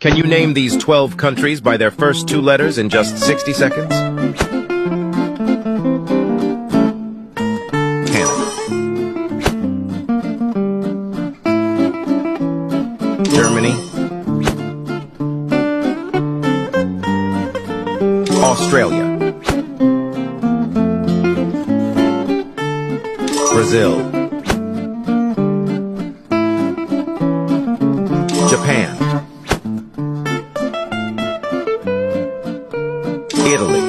Can you name these 12 countries by their first two letters in just 60 seconds? Canada, Germany, Australia, Brazil, Japan, Italy,